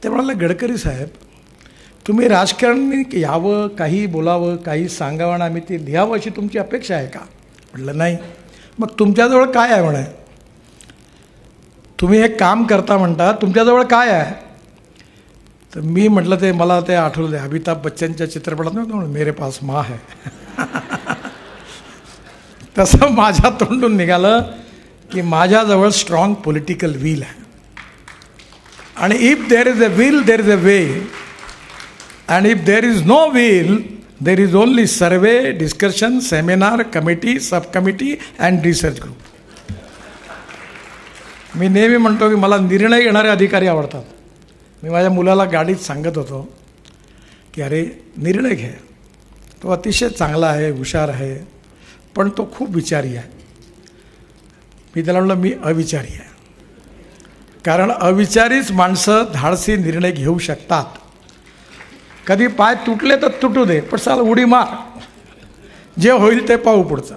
ते म्हणाले, गडकरी साहेब तुम्ही राजकारणी यावं, काही बोलावं, काही सांगावं आणि आम्ही ते लिहावं अशी तुमची अपेक्षा आहे का? म्हटलं नाही. मग तुमच्याजवळ काय आहे म्हणे? तुम्ही एक काम करता म्हणता, तुमच्याजवळ काय आहे? तर मी म्हटलं ते मला ते आठवलं, अमिताभ बच्चनच्या चित्रपटात नव्हतं मेरे पास माँ है. तसं माझ्या तोंडून निघालं की माझ्याजवळ स्ट्रॉंग पॉलिटिकल विल आहे. आणि if there is a will there is a way, and if there is no will there is only survey, discussion, seminar, committee, sub committee and research group. मी नेहमी म्हणतो की मला निर्णय घेणारे अधिकारी आवडतात. मी माझ्या मुलाला गाडीत सांगत होतो की अरे निर्णय घे, तो अतिशय चांगला आहे, हुशार आहे, पण तो खूप विचारी आहे. मी त्याला म्हणलं मी अविचारी आहे, कारण अविचारीच माणसं धाडसी निर्णय घेऊ शकतात. कधी पाय तुटले तर तुटू दे, पण साला उडी मार, जे होईल ते पाहू पुढचं.